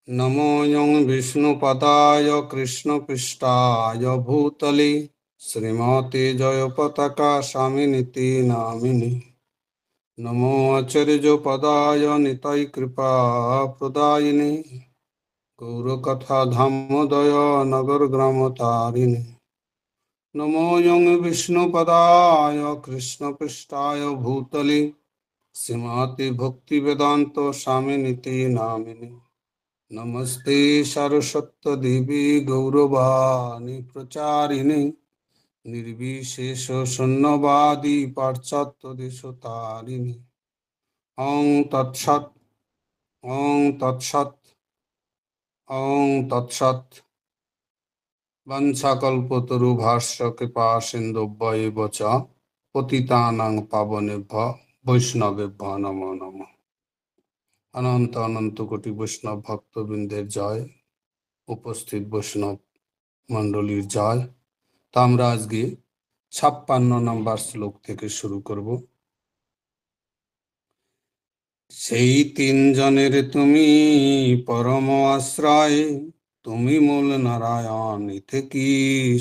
नमोऽयं विष्णुपदाय कृष्णपृष्ठाय भूतले श्रीमते जयपताका स्वामिनिति नामिनि। नमो आचार्यपदाय निताय कृपा प्रदायिने गौरकथा धामोदय नगर ग्राम तारिणे। नमोऽयं विष्णुपदाय कृष्णपृष्ठाय भूतले श्रीमते भक्तिवेदान्त स्वामिनिति नामिनि। नमस्ते सरस्वती देवी गौरवाणी प्रचारिणे निर्विशेष शून्यवादी पाश्चात्य देशतारिणे। ओं तत्सत् ओं तत्सत् ओं तत्सत्। वंशाकल्पतरुभ्यश्च कृपा सिन्धुभ्यैव च पतितानां पावनेभ्यो वैष्णवेभ्यो नमो नमः। अनंत अनंत कोटि বৈষ্ণব ভক্তবৃন্দের জয়, উপস্থিত বৈষ্ণব মণ্ডলীর জয়। তা আমরা আজকে 56 নম্বর শ্লোক থেকে শুরু করব। সেই তিনজনের তুমি পরম আশ্রয়, তুমি মূল নারায়ণ, এতে কি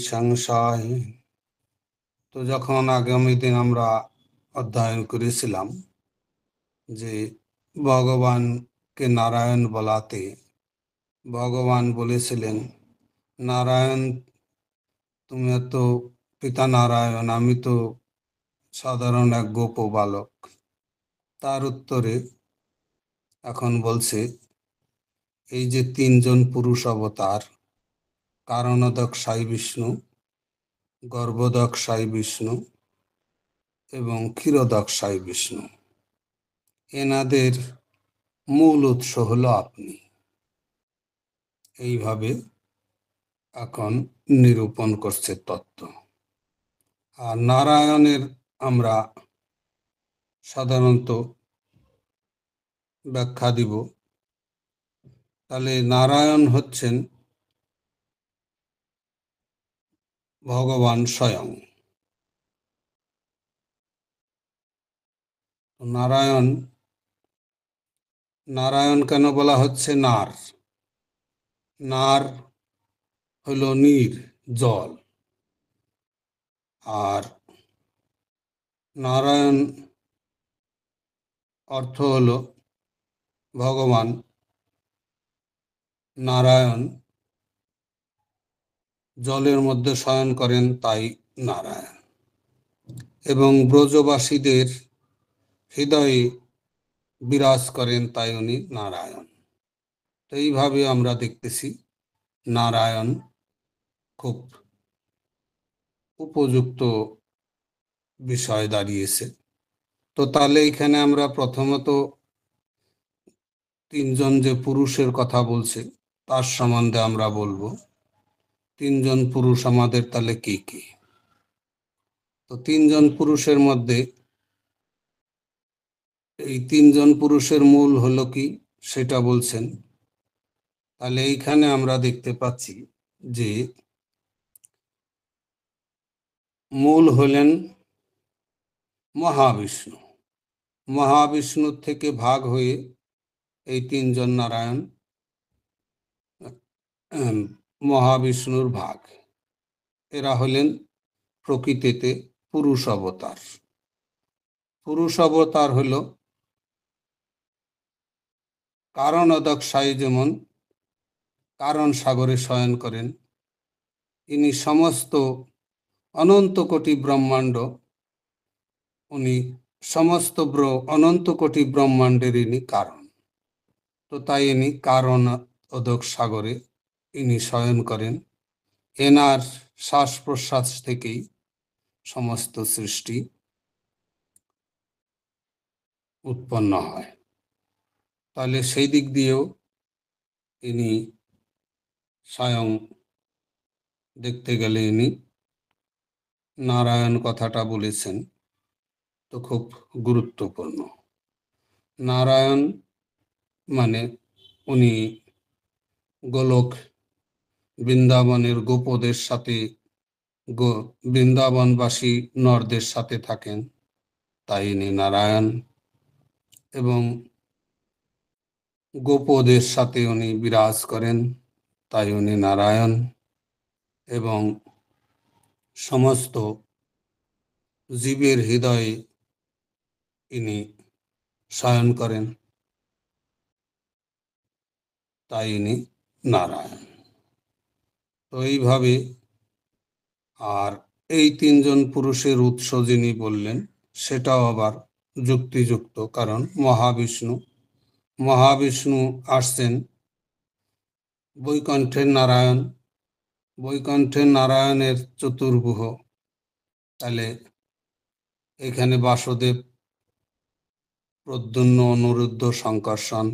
সংশয়। তো যখন আগামী দিন আমরা অধ্যয়ন করেছিলাম যে ভগবানকে নারায়ণ বলাতে ভগবান বলেছিলেন, নারায়ণ তুমি তো পিতা নারায়ণ, আমি তো সাধারণ এক গোপ বালক। তার উত্তরে এখন বলছে, এই যে তিনজন পুরুষ অবতার, কারণোদক সাই বিষ্ণু, গর্ভোদক সাই বিষ্ণু এবং ক্ষীরোদক সাই বিষ্ণু, এনাদের মূল উৎস হলো আপনি। এইভাবে এখন নিরূপণ করছে তত্ত্ব। আর নারায়ণের আমরা সাধারণত ব্যাখ্যা দিব। তাহলে নারায়ণ হচ্ছেন ভগবান স্বয়ং। নারায়ণ, নারায়ণ কেন বলা হচ্ছে নার? নার হলো নীর, জল। আর নারায়ণ অর্থ হলো ভগবান নারায়ণ জলের মধ্যে শয়ন করেন, তাই নারায়ণ। এবং ব্রজবাসীদের হৃদয়ে বিরাজ করেন, তাই উনি নারায়ণ। তো এইভাবে আমরা দেখতেছি নারায়ণ খুব উপযুক্ত বিষয় দাঁড়িয়েছে। তো তাহলে এখানে আমরা প্রথমত তিনজন যে পুরুষের কথা বলছে তার সম্বন্ধে আমরা বলবো। তিনজন পুরুষ আমাদের তাহলে কি কি? তো তিনজন পুরুষের মধ্যে এই তিনজন পুরুষের মূল হলো কি সেটা বলছেন। তাহলে এইখানে আমরা দেখতে পাচ্ছি যে মূল হলেন মহাবিষ্ণু। মহাবিষ্ণুর থেকে ভাগ হয়ে এই তিনজন নারায়ণ মহাবিষ্ণুর ভাগ। এরা হলেন প্রকৃতিতে পুরুষ অবতার। পুরুষ অবতার হল কারণোদক সাই, যেমন কারণ সাগরে শয়ন করেন। ইনি সমস্ত অনন্ত কোটি ব্রহ্মাণ্ড, উনি সমস্ত অনন্ত কোটি ব্রহ্মাণ্ডের ইনি কারণ। তো তাই ইনি কারণোদক সাগরে ইনি শয়ন করেন। এনার শ্বাস প্রশ্বাস থেকেই সমস্ত সৃষ্টি উৎপন্ন হয়। তাহলে সেই দিক দিয়েও ইনি স্বয়ং দেখতে গেলে ইনি নারায়ণ কথাটা বলেছেন, তো খুব গুরুত্বপূর্ণ। নারায়ণ মানে উনি গোলক বৃন্দাবনের গোপদের সাথে, বৃন্দাবনবাসী নরদের সাথে থাকেন, তাই ইনি নারায়ণ। এবং গোপদের সাথে উনি বিরাজ করেন, তাই উনি নারায়ণ। এবং সমস্ত জীবের হৃদয়ে ইনি শয়ন করেন, তাই ইনি নারায়ণ। তো এইভাবে, আর এই তিনজন পুরুষের উৎস যিনি বললেন সেটাও আবার যুক্তিযুক্ত, কারণ মহাবিষ্ণু আসছেন বৈকুণ্ঠের নারায়ণ, বৈকুণ্ঠের নারায়ণের চতুর্ভুজ। তাহলে এখানে বাসুদেব, প্রদ্যুম্ন, অনিরুদ্ধ, সংকর্ষণ,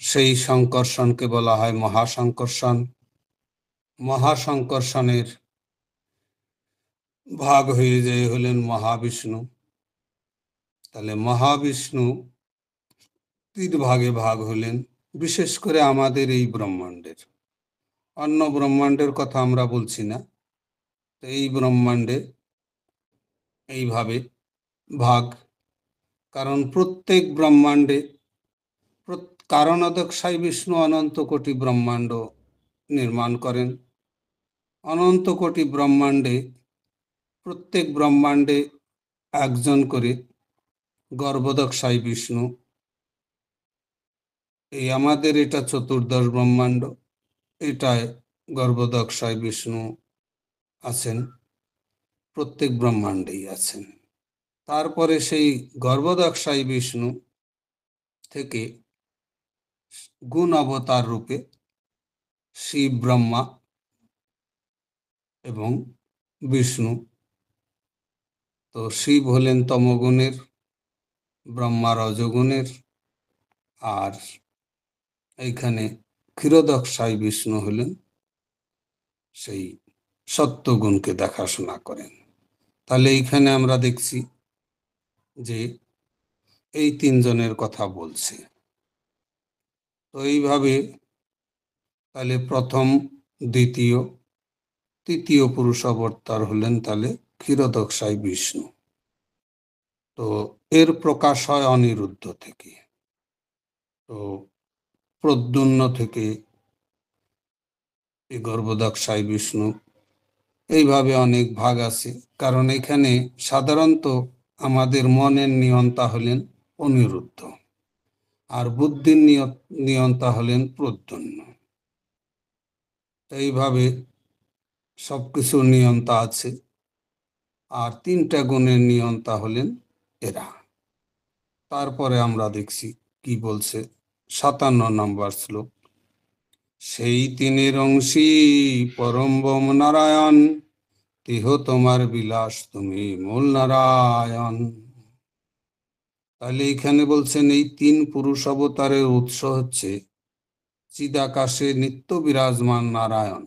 সেই সংকর্ষণকে বলা হয় মহাসংকর্ষণ। মহাসংকর্ষণের ভাগ হয়ে যায় হলেন মহাবিষ্ণু। তাহলে মহাবিষ্ণু 3 ভাগে ভাগ হলেন, বিশেষ করে আমাদের এই ব্রহ্মাণ্ডের। অন্য ব্রহ্মাণ্ডের কথা আমরা বলছি না, তো এই ব্রহ্মাণ্ডে এইভাবে ভাগ। কারণ প্রত্যেক ব্রহ্মাণ্ডে কারণোদক-সাই বিষ্ণু অনন্ত কোটি ব্রহ্মাণ্ড নির্মাণ করেন। অনন্ত কোটি ব্রহ্মাণ্ডে প্রত্যেক ব্রহ্মাণ্ডে একজন করে গর্ভোদক-সাই বিষ্ণু। এই আমাদের এটা চতুর্দশ ব্রহ্মাণ্ড, এটায় গর্ভোদক-সাই বিষ্ণু আছেন, প্রত্যেক ব্রহ্মাণ্ডেই আছেন। তারপরে সেই গর্ভোদক-সাই বিষ্ণু থেকে গুণ অবতার রূপে শিব, ব্রহ্মা এবং বিষ্ণু। তো শিব হলেন তমগুণের, ব্রহ্মা রজগুণের, আর এইখানে ক্ষীরোদক-সাই বিষ্ণু হলেন সেই সত্যগুণকে দেখাশোনা করেন। তাহলে এইখানে আমরা দেখছি যে এই তিনজনের কথা বলছে। তো এইভাবে তাহলে প্রথম, দ্বিতীয়, তৃতীয় পুরুষ অবতার হলেন তাহলে ক্ষীরোদক-সাই বিষ্ণু। তো এর প্রকাশ হয় অনিরুদ্ধ থেকে, তো প্রদ্যুম্ন থেকে এই গর্ভোদক-সাই বিষ্ণু, এইভাবে অনেক ভাগ আছে। কারণ এখানে সাধারণত আমাদের মনের নিয়ন্তা হলেন অনিরুদ্ধ, আর বুদ্ধির নিয়ন্তা হলেন প্রদ্যুম্ন। এইভাবে সবকিছুর নিয়ন্তা আছে, আর 3টা গুণের নিয়ন্তা হলেন এরা। তারপরে আমরা দেখছি কি বলছে 57 নম্বর শ্লোক। সেই তিনের অংশী পরম নারায়ণ, দেহ তোমার বিলাস তুমি মূল নারায়ণ। তাহলে এখানে বলছেন এই 3 পুরুষ অবতারের উৎস হচ্ছে চিদাকাশে নিত্য বিরাজমান নারায়ণ,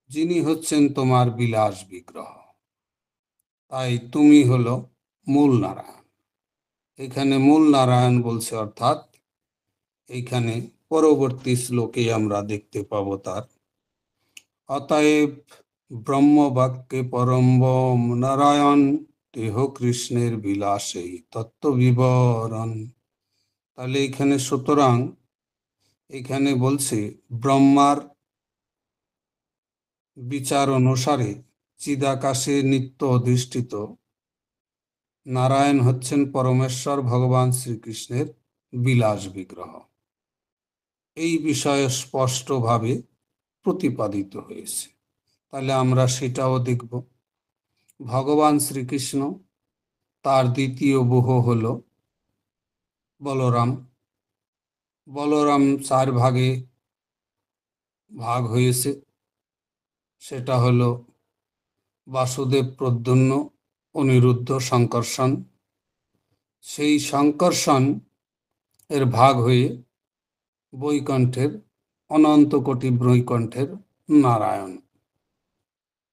যিনি হচ্ছেন তোমার বিলাস বিগ্রহ। তাই তুমি হলো মূল নারায়ণ। এখানে মূল নারায়ণ বলছে, অর্থাৎ এইখানে পরবর্তী শ্লোকে আমরা দেখতে পাবো তার অতএব ব্রহ্মবাক্যে পরম নারায়ণ, দেহ কৃষ্ণের বিলাসে তত্ত্ব বিবরণ। তাহলে এখানে সুতরাং এখানে বলছে ব্রহ্মার বিচার অনুসারে চিদাকাশে নিত্য অধিষ্ঠিত নারায়ণ হচ্ছেন পরমেশ্বর ভগবান শ্রীকৃষ্ণের বিলাস বিগ্রহ। এই বিষয়ে স্পষ্টভাবে প্রতিপাদিত হয়েছে। তাহলে আমরা সেটাও দেখব। ভগবান শ্রীকৃষ্ণ, তার দ্বিতীয় বুহ হল বলরাম। বলরাম 4 ভাগে ভাগ হয়েছে। সেটা হলো বাসুদেব, প্রদ্যুম্ন, অনিরুদ্ধ, সংকর্ষণ। সেই সংকর্ষণ এর ভাগ হয়ে বৈকুণ্ঠের, অনন্ত কোটি বৈকুণ্ঠের নারায়ণ।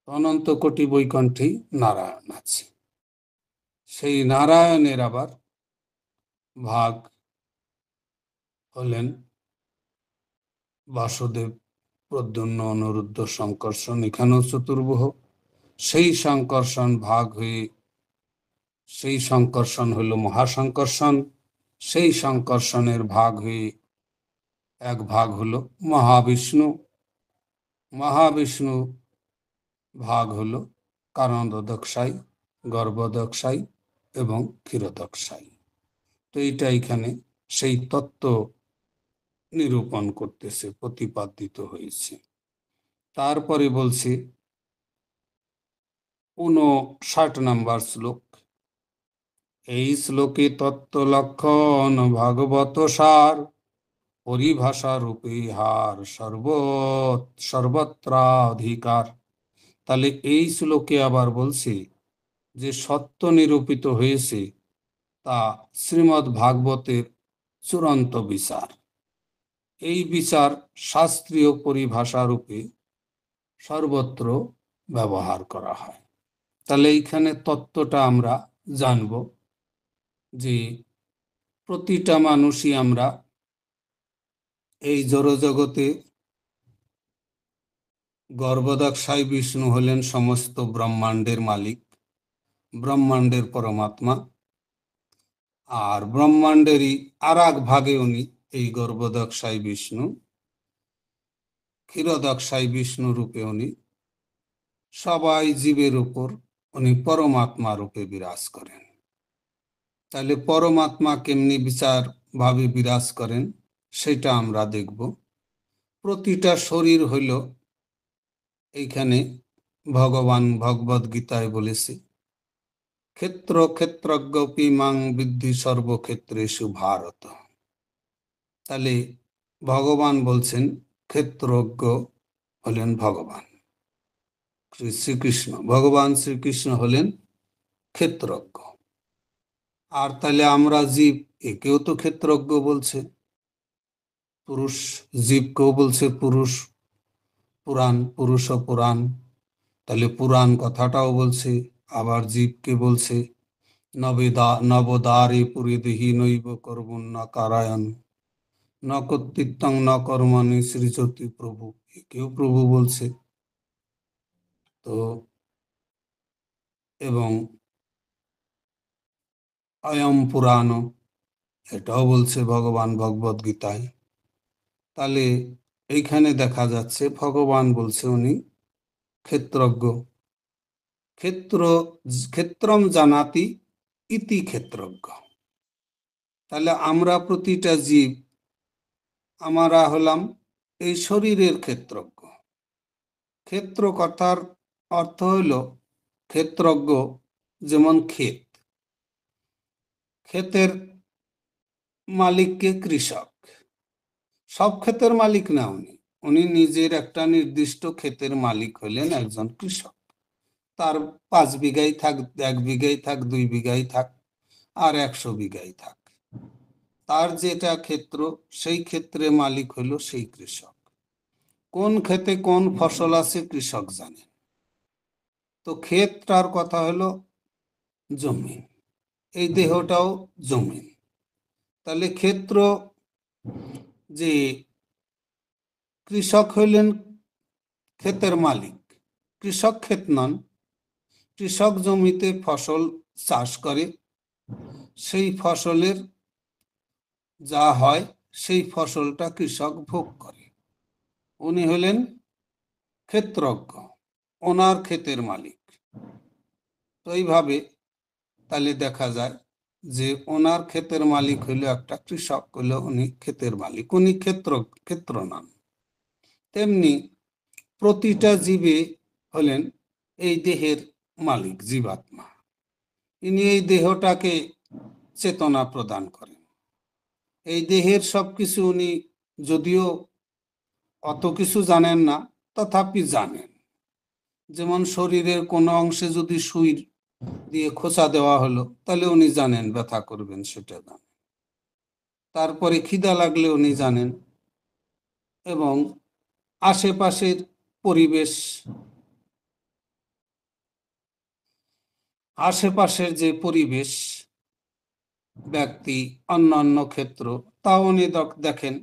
অনন্ত কোটি বৈকুণ্ঠেই নারায়ণ আছে। সেই নারায়ণের আবার ভাগ হলেন বাসুদেব, প্রদ্যুম্ন, অনিরুদ্ধ, সংকর্ষণ। এখানেও চতুর্ভুজ। সেই সংকর্ষণ ভাগ হয়ে, সেই সংকর্ষণ হলো মহাসংকর্ষণ। সেই সংকর্ষণের ভাগ হয়ে এক ভাগ হলো মহাবিষ্ণু। মহাবিষ্ণু ভাগ হলো কারণোদকশায়ী, গর্ভোদকশায়ী এবং ক্ষীরোদকশায়ী। তো এইটা এখানে সেই তত্ত্ব নিরূপণ করতেছে, প্রতিপাদিত হয়েছে। তারপরে বলছি 59 শ্লোক। এই শ্লোকে তত্ত্ব লক্ষণ ভাগবত সার, পরিভাষা রূপে হার সর্বত্রাধিকার। তাহলে এই শ্লোকে আবার বলছি যে সত্য নিরূপিত হয়েছে তা শ্রীমদ্ ভাগবতের চূড়ান্ত বিচার। এই বিচার শাস্ত্রীয় পরিভাষা রূপে সর্বত্র ব্যবহার করা হয়। তাহলে এইখানে তত্ত্বটা আমরা জানব যে প্রতিটা মানুষই আমরা এই জড়জগতে, গর্ভোদকশায়ী বিষ্ণু হলেন সমস্ত ব্রহ্মাণ্ডের মালিক, ব্রহ্মাণ্ডের পরমাত্মা। আর ব্রহ্মাণ্ডেরই আর এক ভাগে উনি এই গর্ভোদকশায়ী বিষ্ণু, ক্ষীরোদকশায়ী বিষ্ণু রূপে উনি সবাই জীবের উপর উনি পরমাত্মা রূপে বিরাজ করেন। তাহলে পরমাত্মা কেমনি বিচার ভাবে বিরাজ করেন সেটা আমরা দেখব। প্রতিটা শরীর হইল, এইখানে ভগবান ভগবদ গীতায় বলেছে, ক্ষেত্র ক্ষেত্রজ্ঞপি মাং বিদ্ধি সর্বক্ষেত্রেষু ভারত। তাহলে ভগবান বলছেন, ক্ষেত্রজ্ঞ হলেন ভগবান শ্রীকৃষ্ণ, ভগবান শ্রীকৃষ্ণ হলেন ক্ষেত্রজ্ঞ। আর তাহলে আমরা জীব, একেও তো ক্ষেত্রজ্ঞ বলছে। পুরুষ জীবকেও বলছে পুরুষ, পুরাণ, পুরুষ ও পুরাণ। তাহলে পুরাণ কথাটাও বলছে, আবার জীবকে বলছে নবদ্বারে পুরীদেহি নৈব কর্মণ্য কারায়ণ ন কর্তৃত্বং ন কর্মণি সৃজতি প্রভু, একেও প্রভু বলছে। তো এবং অয়ম পুরাণ, এটাও বলছে ভগবান ভগবদ গীতায়। তাহলে এইখানে দেখা যাচ্ছে ভগবান বলছে উনি ক্ষেত্রজ্ঞ। ক্ষেত্র ক্ষেত্রম জানাতি ইতি ক্ষেত্রজ্ঞ। তাহলে আমরা প্রতিটা জীব, আমরা হলাম এই শরীরের ক্ষেত্রজ্ঞ। ক্ষেত্র কথার অর্থ হইল ক্ষেত্রজ্ঞ, যেমন ক্ষেত, ক্ষেতের মালিককে কৃষক। সব ক্ষেতের মালিক না উনি, উনি নিজের একটা নির্দিষ্ট ক্ষেতের মালিক হলেন একজন কৃষক। তার 5 বিঘাই থাক, 1 বিঘাই থাক, 2 বিঘাই থাক, আর 100 বিঘাই থাক, তার যেটা ক্ষেত্র সেই ক্ষেত্রে মালিক হলো সেই কৃষক। কোন ক্ষেতে কোন ফসল আছে কৃষক জানে। তো ক্ষেতটার কথা হলো জমিন, এই দেহটাও জমিন। তাহলে ক্ষেত্র যে কৃষক হইলেন ক্ষেতের মালিক, কৃষক ক্ষেত নন। কৃষক জমিতে ফসল চাষ করে, সেই ফসলের যা হয় সেই ফসলটা কৃষক ভোগ করে। উনি হলেন ক্ষেত্রজ্ঞ, ওনার ক্ষেতের মালিক। তো এইভাবে তাহলে দেখা যায় যে ওনার ক্ষেতের মালিক হইল একটা কৃষক, হইল উনি ক্ষেতের মালিক, উনি ক্ষেত্র নাম। তেমনি প্রতিটা জীবে হলেন এই দেহের মালিক জীবাত্মা। ইনি এই দেহটাকে চেতনা প্রদান করেন। এই দেহের সবকিছু উনি যদিও অত কিছু জানেন না, তথাপি জানেন। যেমন শরীরের কোনো অংশে যদি সুই দিয়ে খোঁচা দেওয়া হলো, তাহলে উনি জানেন ব্যথা করবেন, সেটা জানেন। তারপরে খিদা লাগলে উনি জানেন। এবং আশেপাশের পরিবেশ, আশেপাশের যে পরিবেশ, ব্যক্তি, অন্যান্য ক্ষেত্র, তা উনি দেখেন,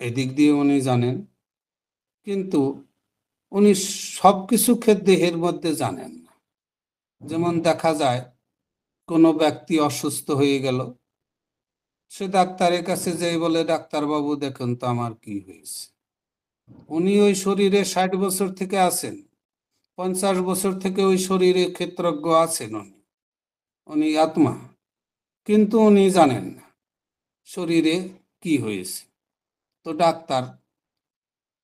এদিক দিয়ে উনি জানেন। কিন্তু উনি সবকিছু দেহের মধ্যে জানেন না। যেমন দেখা যায় কোনো ব্যক্তি অসুস্থ হয়ে গেল, সে ডাক্তারের কাছে যেই বলে, ডাক্তার বাবু দেখুন তো আমার কি হয়েছে। উনি ওই শরীরে 60 বছর থেকে আছেন, 50 বছর থেকে ওই শরীরে ক্ষেত্রজ্ঞ আছেন। উনি আত্মা, কিন্তু উনি জানেন না শরীরে কি হয়েছে। তো ডাক্তার,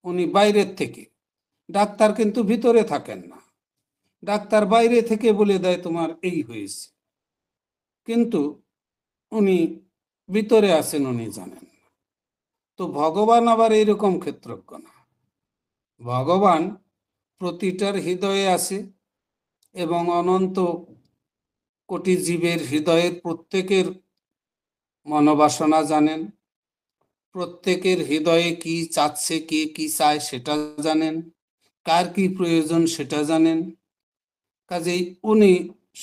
উনি বাইরের থেকে, ডাক্তার কিন্তু ভিতরে থাকেন না, ডাক্তার বাইরে থেকে বলে দেয় তোমার এই হয়েছে, কিন্তু উনি ভিতরে আছেন, উনি জানেন। তো ভগবান আবার এইরকম ক্ষেত্রজ্ঞ না। ভগবান প্রতিটার হৃদয়ে আছে এবং অনন্ত কোটি জীবের হৃদয়ের প্রত্যেকের মনোবাসনা জানেন, প্রত্যেকের হৃদয়ে কি চাচ্ছে, কে কি চায় সেটা জানেন, কার কি প্রয়োজন সেটা জানেন। কাজেই উনি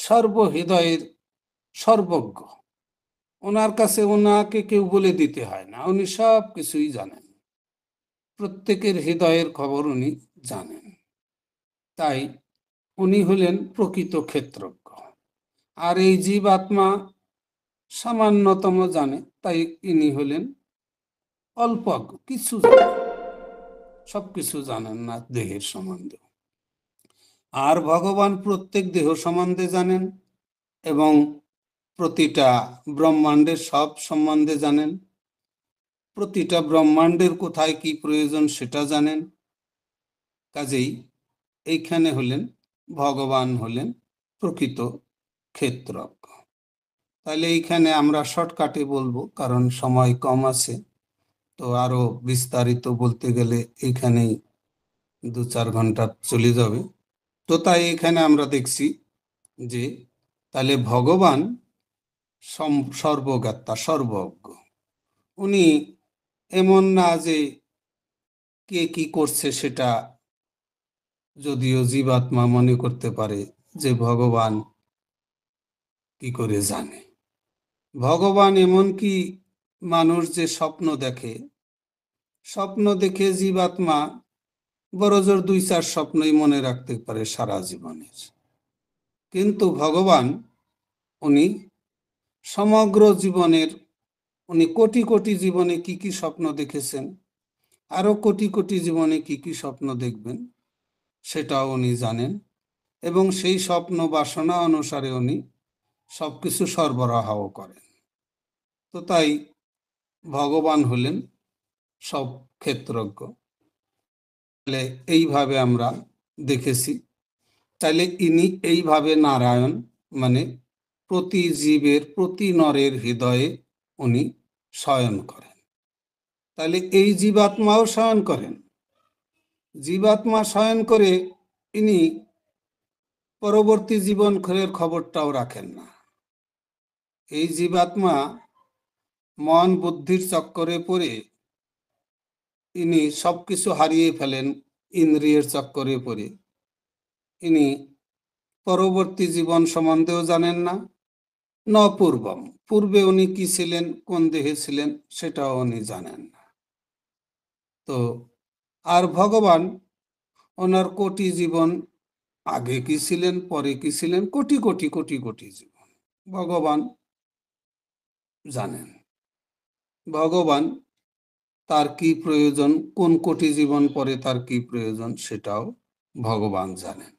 সর্বহৃদয়ের সর্বজ্ঞ। ওনার কাছে ওনাকে কেউ বলে দিতে হয় না, উনি সব কিছুই জানেন, প্রত্যেকের হৃদয়ের খবর উনি জানেন। তাই উনি হলেন প্রকৃত ক্ষেত্রজ্ঞ। আর এই জীব আত্মা সামান্যতম জানে, তাই ইনি হলেন অল্পজ্ঞ, কিছু জানেন, সবকিছু জানেন না দেহের সম্বন্ধে। আর ভগবান প্রত্যেক দেহ সম্বন্ধে জানেন এবং প্রতিটা ব্রহ্মাণ্ডের সব সম্বন্ধে জানেন, প্রতিটা ব্রহ্মাণ্ডের কোথায় কি প্রয়োজন সেটা জানেন। কাজেই এইখানে হলেন ভগবান হলেন প্রকৃত ক্ষেত্রজ্ঞ। তাহলে এইখানে আমরা শর্টকাটে বলবো, কারণ সময় কম আছে। তো আরো বিস্তারিত বলতে গেলে এইখানেই 2-4 ঘন্টা চলে যাবে। তো তাই এখানে আমরা দেখছি যে তাহলে ভগবান সর্বজ্ঞাতা, সর্বজ্ঞ। উনি এমন না যে কে কি করছে সেটা যদিও জীবাত্মা মনে করতে পারে যে ভগবান কি করে জানে। ভগবান এমনকি মানুষ যে স্বপ্ন দেখে, স্বপ্ন দেখে জীবাত্মা বড়জোর 2-4 স্বপ্নই মনে রাখতে পারে সারা জীবনের। কিন্তু ভগবান উনি সমগ্র জীবনের, উনি কোটি কোটি জীবনে কি কি স্বপ্ন দেখেছেন, আরো কোটি কোটি জীবনে কি কি স্বপ্ন দেখবেন সেটাও উনি জানেন, এবং সেই স্বপ্ন বাসনা অনুসারে উনি সবকিছু সরবরাহ করেন। তো তাই ভগবান হলেন সব ক্ষেত্রজ্ঞ। তাহলে এইভাবে আমরা দেখেছি। তাহলে ইনি এইভাবে নারায়ণ, মানে প্রতি জীবের প্রতি নরের হৃদয়ে উনি শয়ন করেন। তাহলে এই জীবাত্মাও শয়ন করেন। জীবাত্মা শয়ন করে ইনি পরবর্তী জীবনের খবরটাও রাখেন না। এই জীবাত্মা মন বুদ্ধির চক্করে পড়ে ইনি সবকিছু হারিয়ে ফেলেন, ইন্দ্রিয়ের চক্করে পড়ে ইনি পরবর্তী জীবন সম্বন্ধেও জানেন না, ন পূর্বম, পূর্বে উনি কি ছিলেন, কোন দেহে ছিলেন সেটাও উনি জানেন না। তো আর ভগবান ওনার কোটি জীবন, আগে কি ছিলেন পরে কি ছিলেন, কোটি কোটি কোটি কোটি জীবন ভগবান জানেন। ভগবান তার কি প্রয়োজন, কোন কোটি জীবন পরে তার কি প্রয়োজন সেটাও ভগবান জানেন।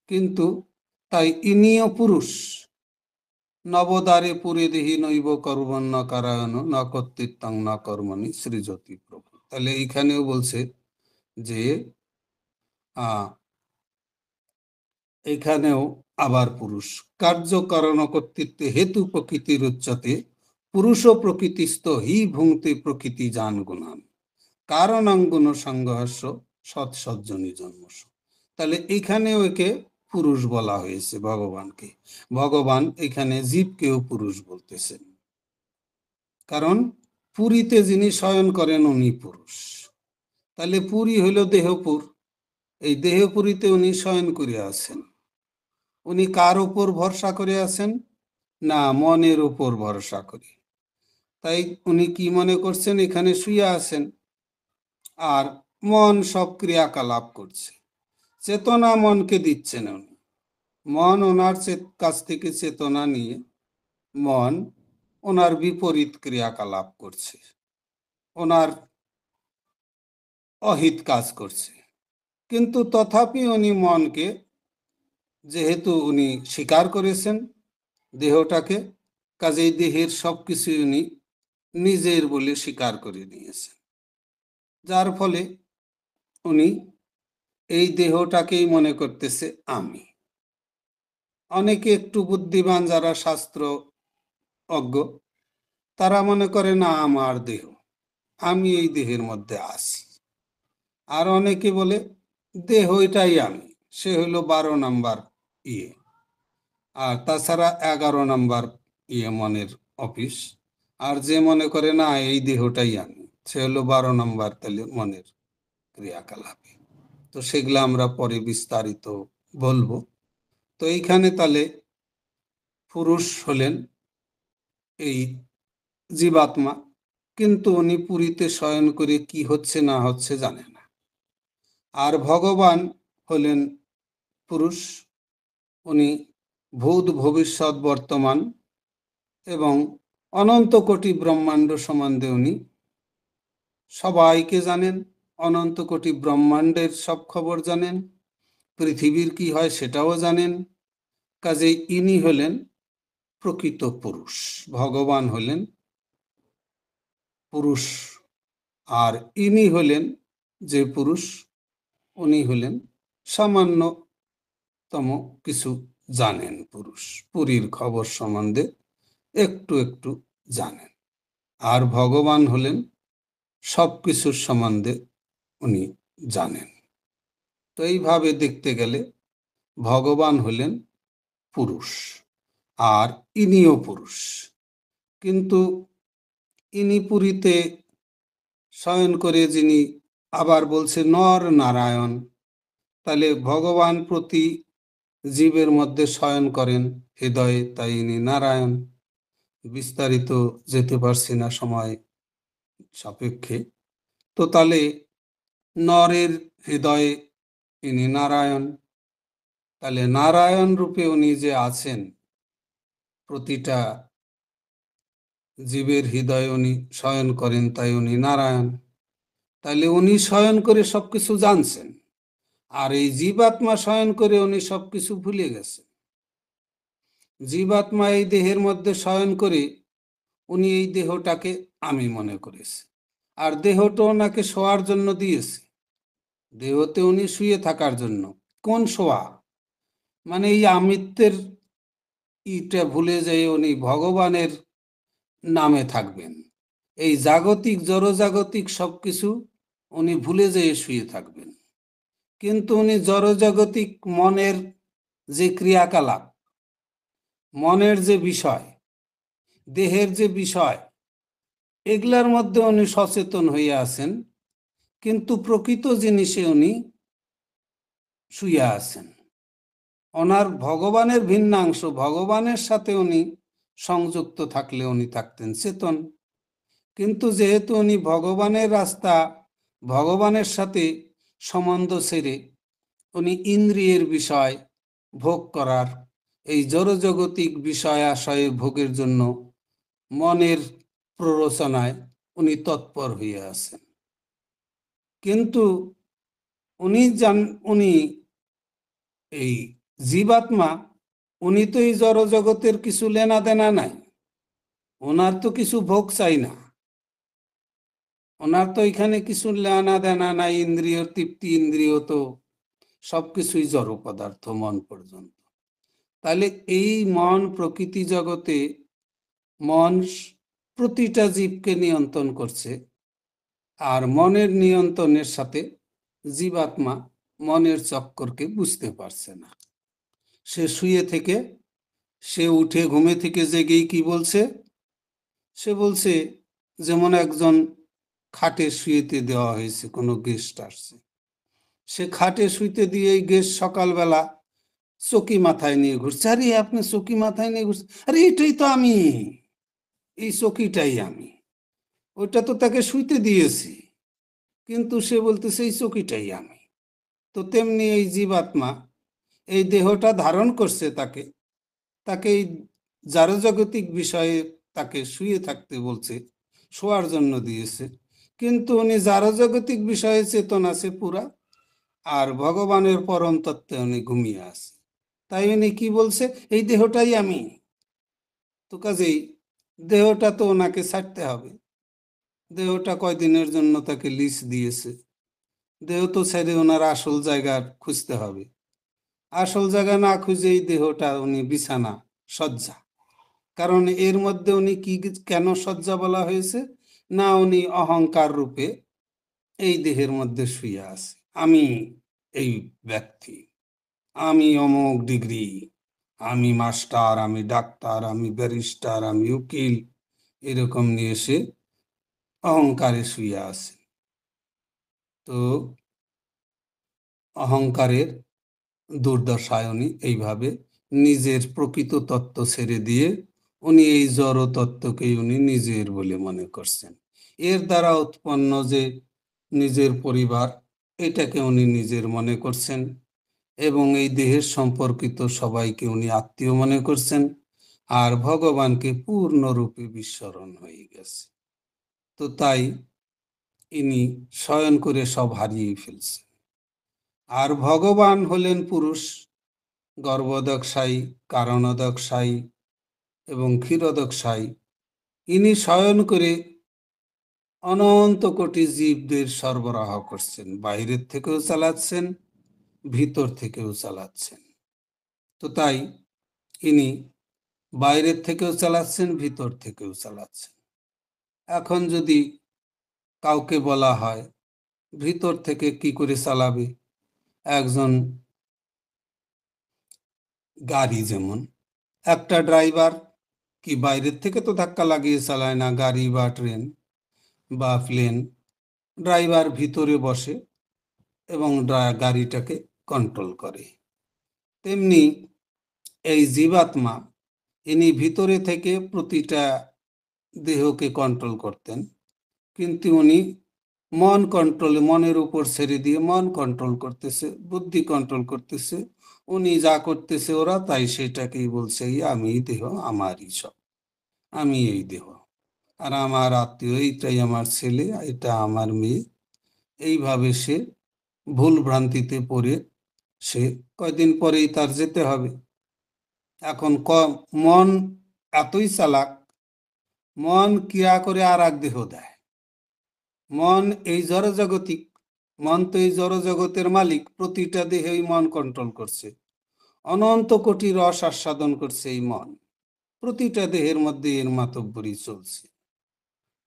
কিন্তু তাই ইনিও পুরুষ, নবদ্বারে পুরে দেহি নৈব কর্মণ্য কারায়ণ ন কর্তৃত্বং ন কর্মণি শ্রীজ্যোতি প্রভু। তাহলে এইখানেও বলছে যে এখানেও আবার পুরুষ কার্যকারণ কর্তৃত্বে হেতু প্রকৃতির উচ্চতে পুরুষ প্রকৃতিস্থ হি ভুংতে প্রকৃতি জান গুণান কারণাঙ্গুণ সংঘর্ষ সৎসজ্জনী জন্মস। তাহলে এখানেও একে পুরুষ বলা হয়েছে ভগবানকে। ভগবান এখানে জীবকেও পুরুষ বলতেছেন, কারণ পুরীতে যিনি শয়ন করেন উনি পুরুষ। তাহলে পুরী হইল দেহপুর, এই দেহপুরীতে উনি শয়ন করে আছেন। উনি কার উপর ভরসা করে আছেন না, মনের উপর ভরসা করে। তাই উনি কি মনে করছেন, এখানে শুয়ে আছেন আর মন সব ক্রিয়াকলাপ করছে, চেতনা মনকে দিচ্ছেন উনি। মন ওনার কাছ থেকে চেতনা নিয়ে মন ওনার বিপরীত ক্রিয়াকলাপ করছে, ওনার অহিত কাজ করছে। কিন্তু তথাপি উনি মনকে, যেহেতু উনি স্বীকার করেছেন দেহটাকে, কাজেই দেহের সবকিছু উনি নিজের বলে স্বীকার করে নিয়েছেন, যার ফলে উনি এই দেহটাকেই মনে করতেছে আমি। অনেকে একটু বুদ্ধিমান, যারা শাস্ত্র অজ্ঞ, তারা মনে করে না আমার দেহ, আমি এই দেহের মধ্যে আছি। আর অনেকে বলে দেহ এটাই আমি, সে হলো 12 নাম্বার ইয়ে। আর তাছাড়া 11 নাম্বার ইয়ে মনের অফিস। আর যে মনে করে না এই দেহটাই আমি, সে হলো 12 নাম্বার তাহলে মনের ক্রিয়াকলাপে। তো সেগুলো আমরা পরে বিস্তারিত বলবো। তো এইখানে তাহলে পুরুষ হলেন এই জীবাত্মা, কিন্তু উনি পুরীতে শয়ন করে কি হচ্ছে না হচ্ছে জানে না। আর ভগবান হলেন পুরুষ, উনি ভূত ভবিষ্যৎ বর্তমান এবং অনন্ত কোটি ব্রহ্মাণ্ড সম্বন্ধে উনি সবাইকে জানেন, অনন্ত কোটি ব্রহ্মাণ্ডের সব খবর জানেন, পৃথিবীর কি হয় সেটাও জানেন। কাজেই ইনি হলেন প্রকৃত পুরুষ, ভগবান হলেন পুরুষ। আর ইনি হলেন যে পুরুষ, উনি হলেন সামান্যতম কিছু জানেন পুরুষ, পুরীর খবর সম্বন্ধে একটু একটু জানেন। আর ভগবান হলেন সব কিছুর সম্বন্ধে উনি জানেন। তো এইভাবে দেখতে গেলে ভগবান হলেন পুরুষ, আর ইনিও পুরুষ। কিন্তু ইনি পুরীতে শয়ন করে যিনি আবার বলছে নর নারায়ণ, তাহলে ভগবান প্রতি জীবের মধ্যে শয়ন করেন হৃদয়ে, তাই ইনি নারায়ণ। বিস্তারিত যেতে পারছি না সময় সাপেক্ষে। তো তাহলে নরের হৃদয়ে ইনি নারায়ণ, তাহলে নারায়ণ রূপে উনি যে আছেন প্রতিটা জীবের হৃদয়ে উনি শয়ন করেন, তাই উনি নারায়ণ। তাহলে উনি শয়ন করে সবকিছু জানছেন, আর এই জীবাত্মা শয়ন করে উনি সবকিছু ভুলে গেছেন। জীবাত্মা এই দেহের মধ্যে শয়ন করে উনি এই দেহটাকে আমি মনে করেছে, আর দেহটা ওনাকে শোয়ার জন্য দিয়েছে। দেহতে উনি শুয়ে থাকার জন্য। কোন শোয়া? মানে এই আমিত্বের ইটা ভুলে যেয়ে উনি ভগবানের নামে থাকবেন। এই জাগতিক জড়জাগতিক সবকিছু উনি ভুলে যেয়ে শুয়ে থাকবেন। কিন্তু উনি জড়জাগতিক মনের যে ক্রিয়াকলাপ, মনের যে বিষয়, দেহের যে বিষয়, এগুলার মধ্যে উনি সচেতন হয়ে আছেন, কিন্তু প্রকৃত জিনিসে উনি শুয়ে আছেন। ওনার ভগবানের ভিন্নাংশ, ভগবানের সাথে উনি সংযুক্ত থাকলে উনি থাকতেন চেতন। কিন্তু যেহেতু উনি ভগবানের রাস্তা, ভগবানের সাথে সম্বন্ধ ছেড়ে উনি ইন্দ্রিয়ের বিষয় ভোগ করার, এই জড়জগতিক বিষয় আশয়ে ভোগের জন্য মনের প্ররোচনায় উনি তৎপর হয়ে আছেন। কিন্তু উনি এই জীবাত্মা, উনি তো এই জড়জগতের কিছু লেনা দেনা নাই, ওনার তো কিছু ভোগ চাই না, ওনার তো এখানে কিছু লেনা দেনা নাই। ইন্দ্রিয় তৃপ্তি, ইন্দ্রিয় তো সবকিছুই জড় পদার্থ, মন পর্যন্ত। তাহলে এই মন প্রকৃতি জগতে, মন প্রতিটা জীবকে নিয়ন্ত্রণ করছে, আর মনের নিয়ন্ত্রণের সাথে জীবাত্মা মনের চক্করকে বুঝতে পারছে না। সে শুয়ে থেকে, সে উঠে ঘুমে থেকে জেগেই কি বলছে? সে বলছে যেমন একজন খাটে শুয়েতে দেওয়া হয়েছে, কোনো গেস্ট আসছে, সে খাটে শুইতে দিয়ে গেস্ট সকালবেলা চকি মাথায় নিয়ে ঘুরছে। আরে আপনি চকি মাথায় নিয়ে ঘুরছে? আরে এটাই তো আমি, এই চকিটাই আমি। ওইটা তো তাকে শুইতে দিয়েছি, কিন্তু সে বলতেছে এই চকিটাই আমি। তো তেমনি এই জীবাত্মা এই দেহটা ধারণ করছে, তাকে তাকে এই জারজাগতিক বিষয়ে তাকে শুয়ে থাকতে বলছে, শোয়ার জন্য দিয়েছে, কিন্তু উনি জারজাগতিক বিষয়ে চেতন আছে পুরা, আর ভগবানের পরম তত্ত্বে উনি ঘুমিয়ে আছে। তাই উনি কি বলছে, এই দেহটাই আমি। তো কাজেই দেহটা তো ওনাকে ছাড়তে হবে। দেহটা কয়দিনের জন্য তাকে লিজ দিয়েছে, দেহ তো ছেড়ে ওনার আসল জায়গা খুঁজতে হবে। আসল জায়গা না খুঁজে এই দেহটা উনি বিছানা, শয্যা। কারণ এর মধ্যে উনি কি কেন শয্যা বলা হয়েছে, না উনি অহংকার রূপে এই দেহের মধ্যে শুয়ে আছে। আমি এই ব্যক্তি, আমি অমুক ডিগ্রি, আমি মাস্টার, আমি ডাক্তার, আমি ব্যারিস্টার, আমি উকিল, এরকম নিয়ে সে অহংকারে শুয়ে আছে। তো অহংকারের দুর্দশায় উনি এইভাবে নিজের প্রকৃত তত্ত্ব ছেড়ে দিয়ে উনি এই জড় তত্ত্বকেই উনি নিজের বলে মনে করছেন। এর দ্বারা উৎপন্ন যে নিজের পরিবার, এটাকে উনি নিজের মনে করছেন, এবং এই দেহের সম্পর্কিত সবাইকে উনি আত্মীয় মনে করছেন, আর ভগবানকে পূর্ণরূপে বিস্মরণ হয়ে গেছে। তো তাই ইনি শয়ন করে সব হারিয়ে ফেলছেন। আর ভগবান হলেন পুরুষ, গর্ভোদকশায়ী, কারণোদকশায়ী এবং ক্ষীরোদকশায়ী। ইনি শয়ন করে অনন্ত কোটি জীবদের সরবরাহ করছেন, বাইরের থেকেও চালাচ্ছেন, ভিতর থেকেও চালাচ্ছেন। তো তাই ইনি বাইরের থেকেও চালাচ্ছেন, ভিতর থেকেও চালাচ্ছেন। এখন যদি কাউকে বলা হয় ভিতর থেকে কি করে চালাবে, একজন গাড়ি যেমন, একটা ড্রাইভার কি বাইরের থেকে তো ধাক্কা লাগিয়ে চালায় না, গাড়ি বা ট্রেন বা প্লেন। ড্রাইভার ভিতরে বসে এবং গাড়িটাকে কন্ট্রোল করে। তেমনি এই জীবাত্মা, ইনি ভিতরে থেকে প্রতিটা দেহকে কন্ট্রোল করতেন, কিন্তু উনি মন কন্ট্রোলে, মনের উপর ছেড়ে দিয়ে মন কন্ট্রোল করতেছে, বুদ্ধি কন্ট্রোল করতেছে। উনি যা করতেছে ওরা তাই সেটাকেই বলছে, আমি দেহ, আমারই সব, আমি এই দেহ, আর আমার আত্মীয়, এইটাই আমার ছেলে, এটা আমার মেয়ে। এইভাবে সে ভুল ভ্রান্তিতে পড়ে সে কয়দিন পরেই তার যেতে হবে। এখন মন এতই চালাক, মন ক্রিয়া করে আর এক দেহ দেয়। মন এই জড়জগতিক, মন তো এই জড়জগতের মালিক, প্রতিটা দেহেই মন কন্ট্রোল করছে, অনন্ত কোটি রস আস্বাদন করছে এই মন, প্রতিটা দেহের মধ্যে এর মাতব্বরি চলছে।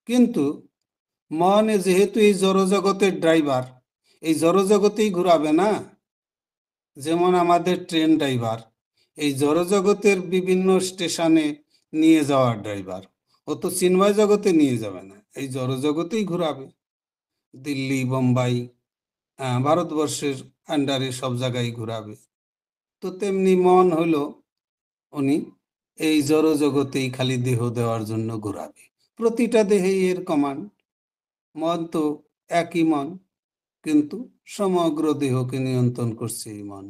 কিন্তু মন যেহেতু এই জড়জগতের ড্রাইভার, এই জড়জগতেই ঘুরাবে না। যেমন আমাদের ট্রেন ড্রাইভার এই জড়জগতের বিভিন্ন স্টেশনে নিয়ে যাওয়ার ড্রাইভার, ও তো চিন্ময় জগতে নিয়ে যাবে না, এই জড়জগতেই ঘুরাবে, দিল্লি, বোম্বাই, ভারতবর্ষের আন্ডারে সব জায়গায় ঘুরাবে। তো তেমনি মন হলো, উনি এই জড়জগতেই খালি দেহ দেওয়ার জন্য ঘুরাবে, প্রতিটা দেহেই এর কমান্ড। মন তো একই মন, কিন্তু সমগ্র দেহকে নিয়ন্ত্রণ করছে এই মন।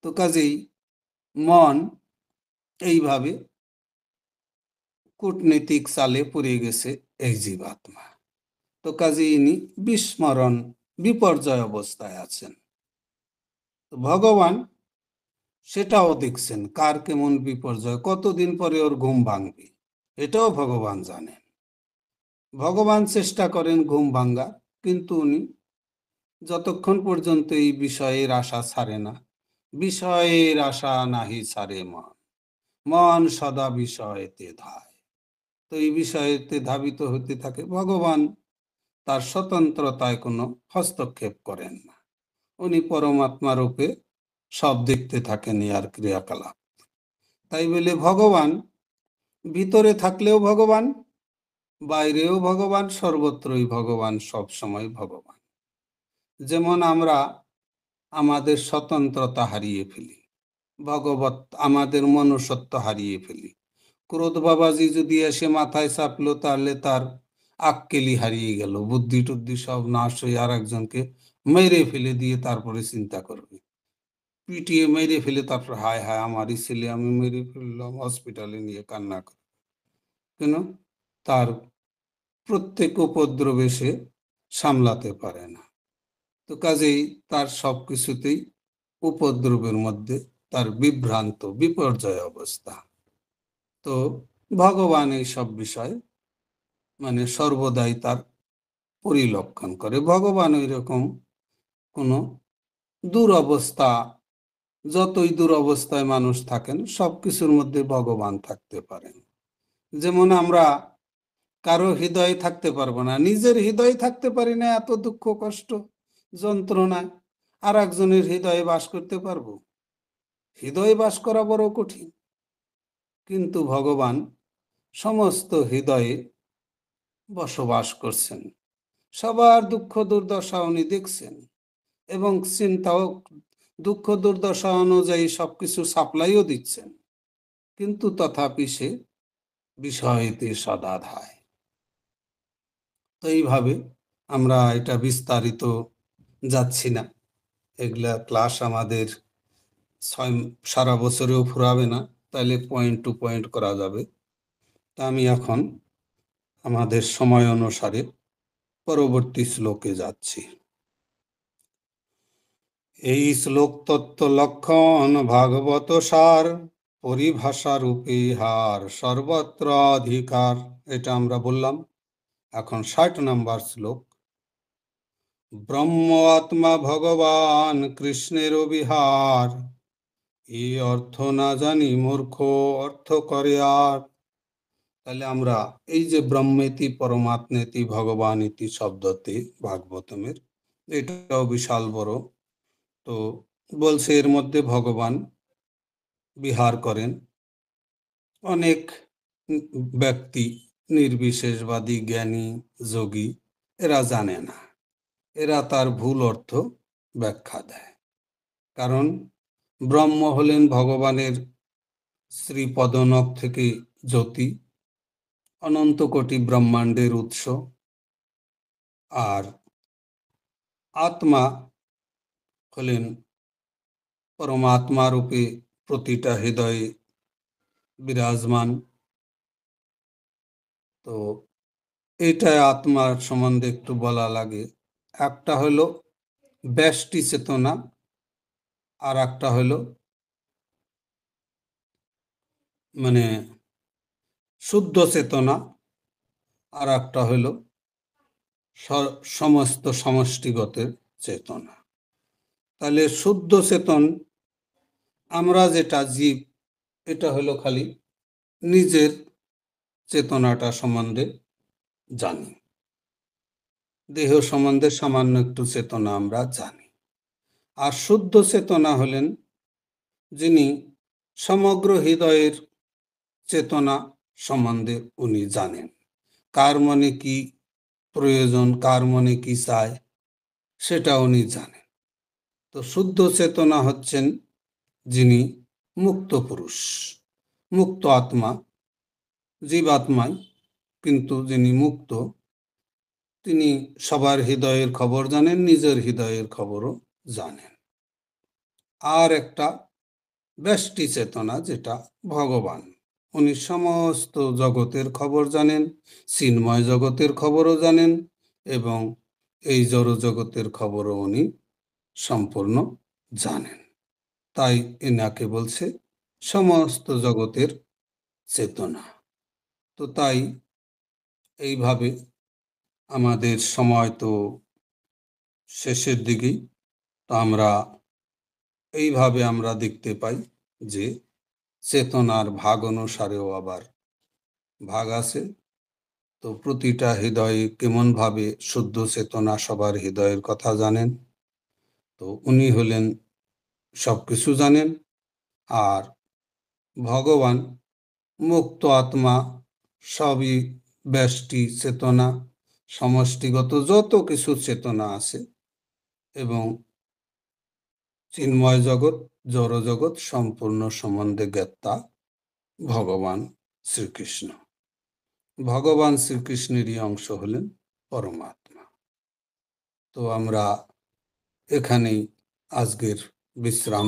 তো কাজেই মন এইভাবে কূটনীতিক চালে পড়ে গেছে এই জীবাত্মা। তো কাজেই ইনি বিস্মরণ, বিপর্যয় অবস্থায় আছেন। ভগবান সেটাও দেখছেন, কার কেমন বিপর্যয়, কতদিন পরে ওর ঘুম ভাঙবে, এটাও ভগবান জানেন। ভগবান চেষ্টা করেন ঘুম ভাঙ্গা, কিন্তু উনি যতক্ষণ পর্যন্ত এই বিষয়ের আশা ছাড়ে না, বিষয়ের আশা নাহি ছাড়ে মন, মন সদা বিষয়েতে ধায়। তো এই বিষয়েতে ধাবিত হতে থাকে। ভগবান তার স্বতন্ত্রতায় কোনো হস্তক্ষেপ করেন না, উনি পরমাত্মা রূপে সব দেখতে থাকেন আর ক্রিয়াকলাপ। তাই বলে ভগবান ভিতরে থাকলেও ভগবান, বাইরেও ভগবান, সর্বত্রই ভগবান, সব সময় ভগবান। যেমন আমরা আমাদের স্বতন্ত্রতা হারিয়ে ফেলি, ভগবত আমাদের মনুষ্যত্ব হারিয়ে ফেলি। ক্রোধ বাবাজি যদি এসে মাথায় চাপলো, তাহলে তার আক্কেলি হারিয়ে গেল, বুদ্ধি টুদ্ধি সব নাশ হয়ে আর একজনকে মেরে ফেলে দিয়ে তারপরে চিন্তা করবে, পিটিয়ে মেরে ফেলে তারপর হায় হায় আমারই ছেলে, আমি মেরে ফেললাম, হসপিটালে নিয়ে কান্না করে। কেন? তার প্রত্যেক উপদ্রবে সে সামলাতে পারে না। তো কাজেই তার সবকিছুতেই উপদ্রবের মধ্যে তার বিভ্রান্ত বিপর্যয় অবস্থা। তো ভগবান এই সব বিষয় মানে সর্বদাই তার পরিলক্ষণ করে। ভগবান ওই রকম কোনো দুরবস্থা, যতই দুরবস্থায় মানুষ থাকেন, সবকিছুর মধ্যে ভগবান থাকতে পারেন। যেমন আমরা কারো হৃদয়ে থাকতে পারবো না, নিজের হৃদয়ে থাকতে পারি না, এত দুঃখ কষ্ট যন্ত্রণায়। আর একজনের হৃদয়ে বাস করতে পারবো? হৃদয়ে বাস করা বড় কঠিন। কিন্তু ভগবান সমস্ত হৃদয়ে বসবাস করছেন, সবার দুঃখ দুর্দশা উনি দেখছেন এবং চিন্তাও দুঃখ দুর্দশা অনুযায়ী সবকিছু সাপ্লাইও দিচ্ছেন। কিন্তু তথাপি সে বিষয়তে সদাধায়। তো এইভাবে আমরা এটা বিস্তারিত যাচ্ছি না, এগুলা ক্লাস আমাদের সারা বছরেও ফুরাবে না, তাহলে পয়েন্ট টু পয়েন্ট করা যাবে। তা আমি এখন আমাদের সময় অনুসারে পরবর্তী শ্লোকে যাচ্ছি। এই শ্লোক তত্ত্ব লক্ষণ ভাগবত সার, পরিভাষা রূপে হার সর্বত্র অধিকার। এটা আমরা বললাম। এখন 60 নম্বর শ্লোক। ব্রহ্ম আত্মা ভগবান কৃষ্ণের বিহার, এই অর্থ না জানি মূর্খ অর্থ করে আর। তাহলে আমরা এই যে ব্রহ্মেতি পরমাত্মেতি ভগবান ইতি শব্দতে ভাগবতমের, এটাও বিশাল বড়। তো বলছে এর মধ্যে ভগবান বিহার করেন। অনেক ব্যক্তি নির্বিশেষবাদী জ্ঞানী যোগী এরা জানে না, এরা তার ভুল অর্থ ব্যাখ্যা দেয়। কারণ ব্রহ্ম হলেন ভগবানের শ্রীপদনখ থেকে জ্যোতি, অনন্ত কোটি ব্রহ্মাণ্ডের উৎস। আর আত্মা হলেন পরমাত্মা রূপে প্রতিটা হৃদয়ে বিরাজমান। তো এটা আত্মার সম্বন্ধে একটু বলা লাগে। একটা হলো ব্যষ্টি চেতনা, আর একটা হলো মানে শুদ্ধ চেতনা, আর একটা হলো সমস্ত সমষ্টিগতের চেতনা। তাহলে শুদ্ধ চেতন আমরা যেটা জীব, এটা হলো খালি নিজের চেতনাটা সম্বন্ধে জানি, দেহ সম্বন্ধে সামান্য একটু চেতনা আমরা জানি। আর শুদ্ধ চেতনা হলেন যিনি সমগ্র হৃদয়ের চেতনা সম্বন্ধে উনি জানেন, কার মনে কি প্রয়োজন, কার মনে কি চায়, সেটা উনি জানেন। তো শুদ্ধ চেতনা হচ্ছেন যিনি মুক্ত পুরুষ, মুক্ত আত্মা, জীবাত্মাই, কিন্তু যিনি মুক্ত, তিনি সবার হৃদয়ের খবর জানেন, নিজের হৃদয়ের খবরও জানেন। আর একটা ব্যষ্টি চেতনা, যেটা ভগবান, উনি সমস্ত জগতের খবর জানেন, চিন্ময় জগতের খবরও জানেন এবং এই জড় জগতের খবরও উনি সম্পূর্ণ জানেন। তাই এনাকে বলছে সমস্ত জগতের চেতনা। তো তাই এইভাবে আমাদের সময় তো শেষের দিকেই, তো আমরা এইভাবে আমরা দেখতে পাই যে চেতনার ভাগ অনুসারেও আবার ভাগ আছে। তো প্রতিটা হৃদয়ে কেমন ভাবে শুদ্ধ চেতনা সবার হৃদয়ের কথা জানেন, তো উনি হলেন সবকিছু জানেন। আর ভগবান মুক্ত আত্মা, সবই ব্যষ্টি চেতনা, সমষ্টিগত যত কিছু চেতনা আছে এবং চিন্ময় জগৎ জড় জগৎ সম্পূর্ণ সম্বন্ধে জ্ঞাতা ভগবান শ্রীকৃষ্ণ। ভগবান শ্রীকৃষ্ণেরই অংশ হলেন পরমাত্মা। তো আমরা এখানেই আজকের বিশ্রাম